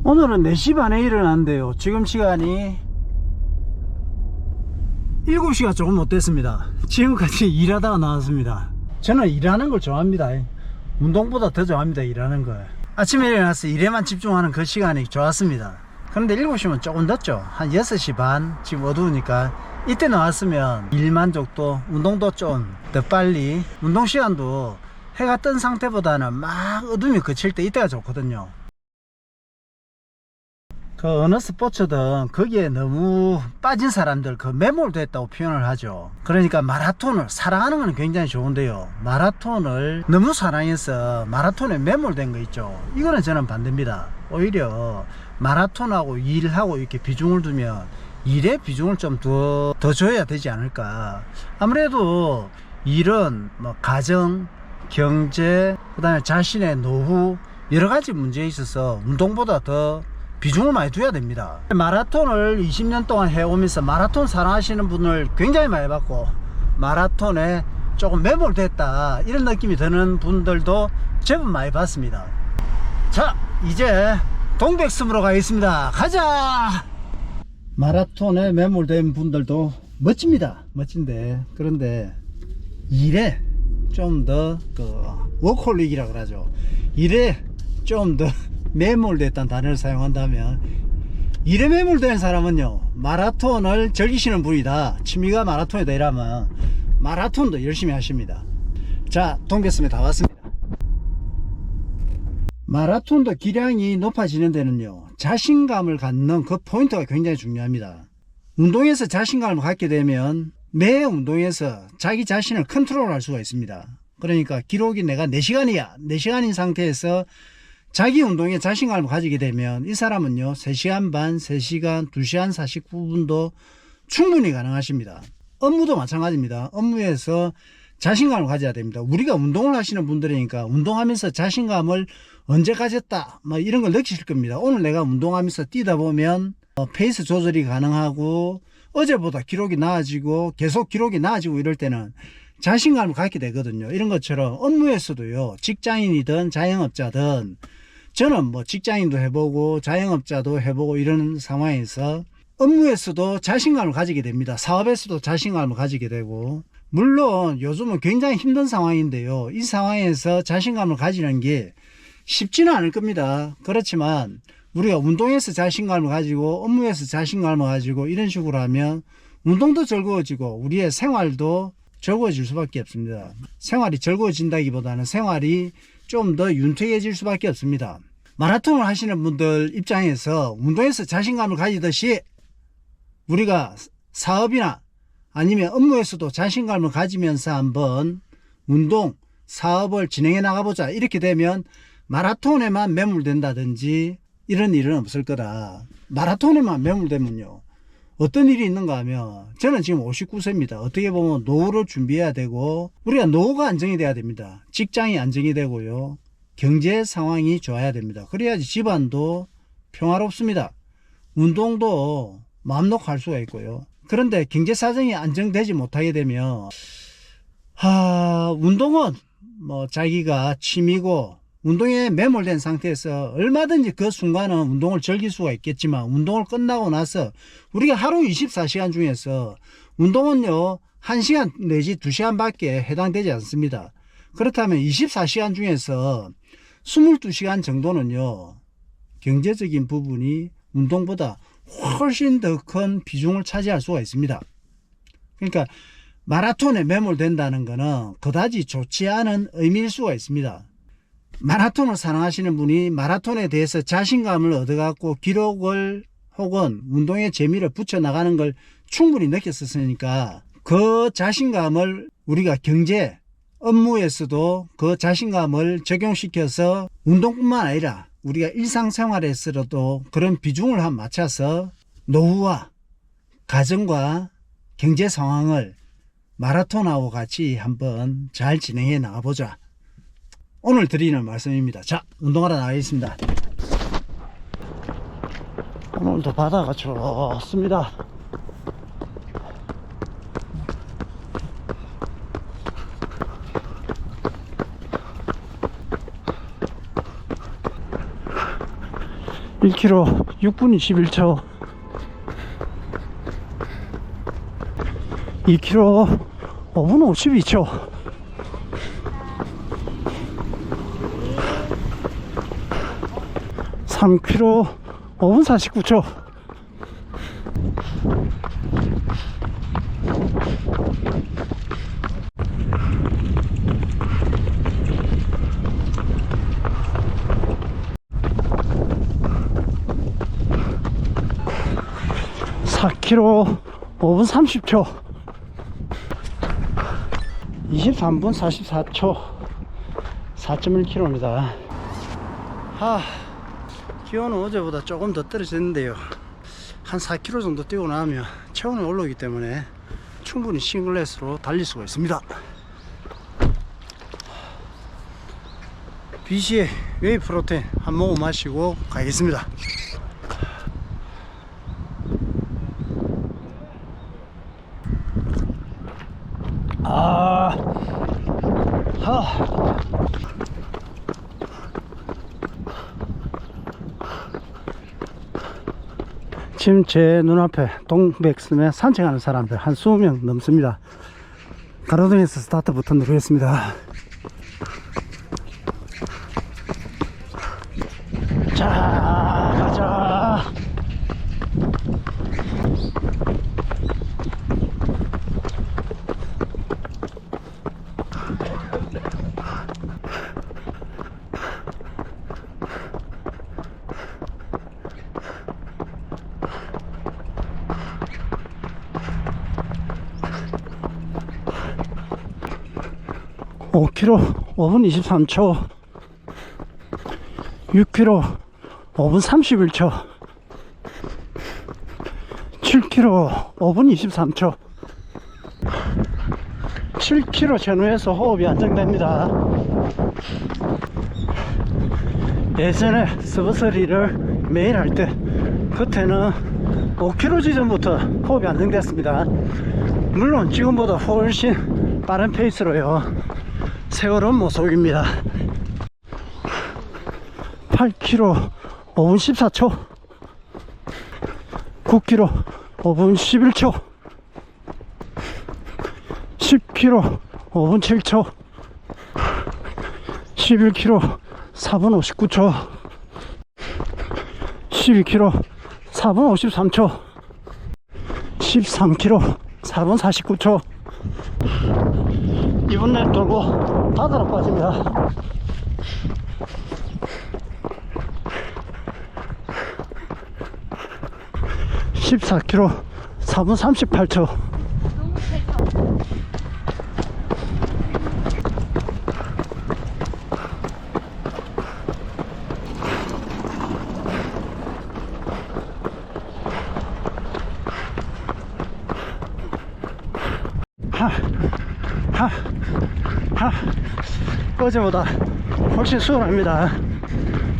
오늘은 4시 반에 일어났는데요. 지금 시간이 7시가 조금 못 됐습니다. 지금까지 일하다가 나왔습니다. 저는 일하는 걸 좋아합니다. 운동보다 더 좋아합니다. 일하는 걸. 아침에 일어나서 일에만 집중하는 그 시간이 좋았습니다. 그런데 7시면 조금 늦죠. 한 6시 반, 지금 어두우니까 이때 나왔으면 일 만족도, 운동도 좀 더 빨리, 운동 시간도 해가 뜬 상태보다는 막 어둠이 그칠 때 이때가 좋거든요. 그 어느 스포츠든 거기에 너무 빠진 사람들, 그 매몰됐다고 표현을 하죠. 그러니까 마라톤을 사랑하는 건 굉장히 좋은데요, 마라톤을 너무 사랑해서 마라톤에 매몰된 거 있죠. 이거는 저는 반대입니다. 오히려 마라톤하고 일하고 이렇게 비중을 두면 일에 비중을 좀 더 줘야 되지 않을까. 아무래도 일은 뭐 가정, 경제, 그 다음에 자신의 노후, 여러 가지 문제에 있어서 운동보다 더 비중을 많이 둬야 됩니다. 마라톤을 20년 동안 해오면서 마라톤 사랑하시는 분을 굉장히 많이 봤고, 마라톤에 조금 매몰됐다 이런 느낌이 드는 분들도 제법 많이 봤습니다. 자, 이제 동백섬으로 가겠습니다. 가자! 마라톤에 매몰된 분들도 멋집니다. 멋진데, 그런데 일에 좀 더 워커홀릭이라 그러죠. 일에 좀 더 매몰됐다는 단어를 사용한다면, 일에 매몰된 사람은요, 마라톤을 즐기시는 분이다, 취미가 마라톤이다 이러면 마라톤도 열심히 하십니다. 자, 동백섬에 다 왔습니다. 마라톤도 기량이 높아지는 데는요, 자신감을 갖는 그 포인트가 굉장히 중요합니다. 운동에서 자신감을 갖게 되면 매 운동에서 자기 자신을 컨트롤할 수가 있습니다. 그러니까 기록이 내가 4시간이야 4시간인 상태에서 자기 운동에 자신감을 가지게 되면 이 사람은요, 3시간 반, 3시간, 2시간 49분도 충분히 가능하십니다. 업무도 마찬가지입니다. 업무에서 자신감을 가져야 됩니다. 우리가 운동을 하시는 분들이니까 운동하면서 자신감을 언제 가졌다 뭐 이런 걸 느끼실 겁니다. 오늘 내가 운동하면서 뛰다 보면 페이스 조절이 가능하고 어제보다 기록이 나아지고 계속 기록이 나아지고 이럴 때는 자신감을 갖게 되거든요. 이런 것처럼 업무에서도요, 직장인이든 자영업자든, 저는 뭐 직장인도 해보고 자영업자도 해보고 이런 상황에서 업무에서도 자신감을 가지게 됩니다. 사업에서도 자신감을 가지게 되고, 물론 요즘은 굉장히 힘든 상황인데요, 이 상황에서 자신감을 가지는 게 쉽지는 않을 겁니다. 그렇지만 우리가 운동에서 자신감을 가지고 업무에서 자신감을 가지고 이런 식으로 하면 운동도 즐거워지고 우리의 생활도 즐거워질 수밖에 없습니다. 생활이 즐거워진다기보다는 생활이 좀 더 윤택해질 수밖에 없습니다. 마라톤을 하시는 분들 입장에서 운동에서 자신감을 가지듯이 우리가 사업이나 아니면 업무에서도 자신감을 가지면서 한번 운동, 사업을 진행해 나가보자, 이렇게 되면 마라톤에만 매몰된다든지 이런 일은 없을 거다. 마라톤에만 매몰되면요, 어떤 일이 있는가 하면, 저는 지금 59세입니다. 어떻게 보면 노후를 준비해야 되고, 우리가 노후가 안정이 돼야 됩니다. 직장이 안정이 되고요, 경제 상황이 좋아야 됩니다. 그래야지 집안도 평화롭습니다. 운동도 마음 놓고 할 수가 있고요. 그런데 경제 사정이 안정되지 못하게 되면 운동은 뭐 자기가 취미고 운동에 매몰된 상태에서 얼마든지 그 순간은 운동을 즐길 수가 있겠지만, 운동을 끝나고 나서 우리가 하루 24시간 중에서 운동은요 1시간 내지 2시간 밖에 해당되지 않습니다. 그렇다면 24시간 중에서 22시간 정도는요, 경제적인 부분이 운동보다 훨씬 더 큰 비중을 차지할 수가 있습니다. 그러니까 마라톤에 매몰된다는 것은 그다지 좋지 않은 의미일 수가 있습니다. 마라톤을 사랑하시는 분이 마라톤에 대해서 자신감을 얻어갖고 기록을 혹은 운동의 재미를 붙여나가는 걸 충분히 느꼈었으니까, 그 자신감을 우리가 경제, 업무에서도 그 자신감을 적용시켜서 운동뿐만 아니라 우리가 일상생활에서도 그런 비중을 한 맞춰서 노후와 가정과 경제 상황을 마라톤하고 같이 한번 잘 진행해 나가보자, 오늘 드리는 말씀입니다. 자, 운동하러 나가겠습니다. 오늘도 바다가 좋습니다. 1km 6분 21초. 2km 5분 52초. 3km 5분 49초. 4km 5분 30초. 23분 44초. 4.1km입니다. 기온은 어제보다 조금 더 떨어졌는데요. 한 4km 정도 뛰고 나면 체온이 올라오기 때문에 충분히 싱글렛으로 달릴 수가 있습니다. BC의 웨이 프로테인 한 모금 마시고 가겠습니다. 지금 제 눈앞에 동백섬에 산책하는 사람들 한 20명 넘습니다. 가로등에서 스타트 버튼 누르겠습니다. 자, 가자. (5km) 5분 23초. 6km 5분 31초. 7km 5분 23초. 7km 전후에서 호흡이 안정됩니다. 예전에 서브서리를 매일 할 때 그때는 5km 지점부터 호흡이 안정됐습니다. 물론 지금보다 훨씬 빠른 페이스로요. 세월은 못 속입니다. 8km 5분 14초. 9km 5분 11초. 10km 5분 7초. 11km 4분 59초. 12km 4분 53초. 13km 4분 49초. 2분 내 돌고 다다라 빠집니다. 14km 4분 38초. 어제보다 훨씬 수월합니다.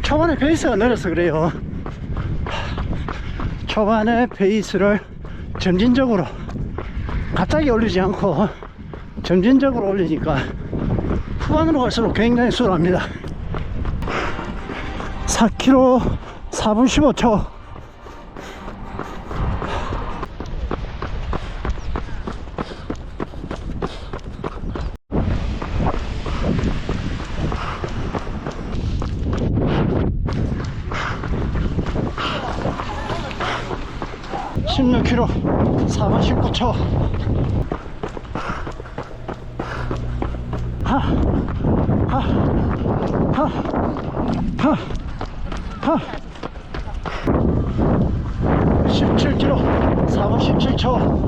초반에 페이스가 느려서 그래요. 초반에 페이스를 점진적으로 갑자기 올리지 않고 점진적으로 올리니까 후반으로 갈수록 굉장히 수월합니다. 4km 4분 15초. 16km 4분 19초. 하 17km 4분 17초.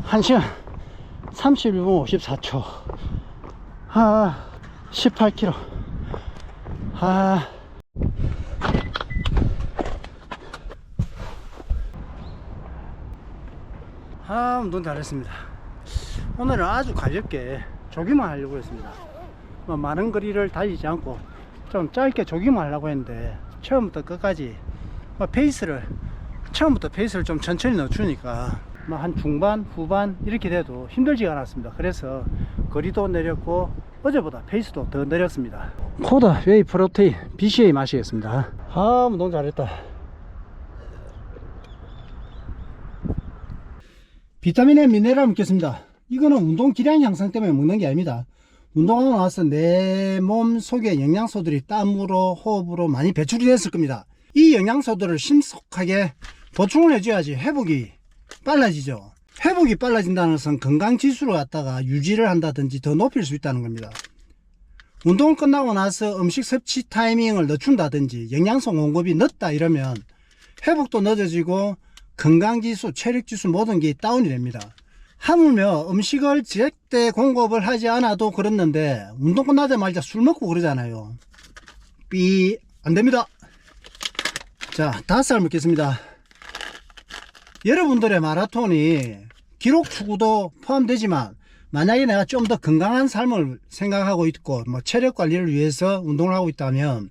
한 시간 31분 54초. 18km. 운동 잘했습니다. 오늘은 아주 가볍게 조기만 하려고 했습니다. 많은 거리를 달리지 않고 좀 짧게 조기만 하려고 했는데 처음부터 끝까지 페이스를 처음부터 페이스를 좀 천천히 넣어주니까 한 중반 후반 이렇게 돼도 힘들지가 않았습니다. 그래서 거리도 내렸고 어제보다 페이스도 더 내렸습니다. 코다 웨이 프로테인 BCA 마시겠습니다. 아, 운동 잘했다. 비타민에 미네랄 먹겠습니다. 이거는 운동 기량 향상 때문에 먹는 게 아닙니다. 운동하고 나서 내 몸 속에 영양소들이 땀으로 호흡으로 많이 배출이 됐을 겁니다. 이 영양소들을 신속하게 보충을 해줘야지 회복이 빨라지죠. 회복이 빨라진다는 것은 건강지수를 갖다가 유지를 한다든지 더 높일 수 있다는 겁니다. 운동을 끝나고 나서 음식 섭취 타이밍을 늦춘다든지 영양소 공급이 늦다 이러면 회복도 늦어지고 건강지수, 체력지수 모든 게 다운이 됩니다. 하물며 음식을 제때 공급을 하지 않아도 그렇는데 운동 끝나자마자 술 먹고 그러잖아요. 안됩니다. 자, 5살 먹겠습니다. 여러분들의 마라톤이 기록 추구도 포함되지만 만약에 내가 좀 더 건강한 삶을 생각하고 있고 체력 관리를 위해서 운동을 하고 있다면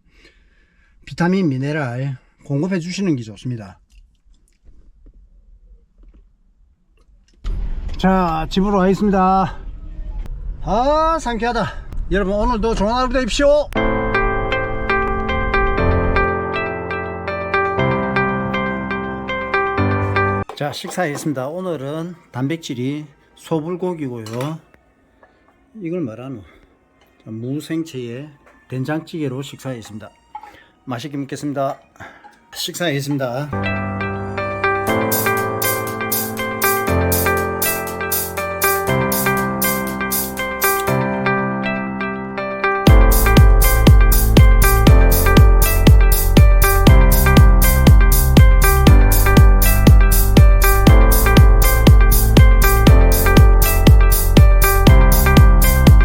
비타민, 미네랄 공급해 주시는 게 좋습니다. 자, 집으로 가겠습니다. 아, 상쾌하다. 여러분 오늘도 좋은 하루 되십시오. 자, 식사했습니다. 오늘은 단백질이 소불고기고요. 이걸 말하노? 무생채에 된장찌개로 식사했습니다. 맛있게 먹겠습니다. 식사했습니다.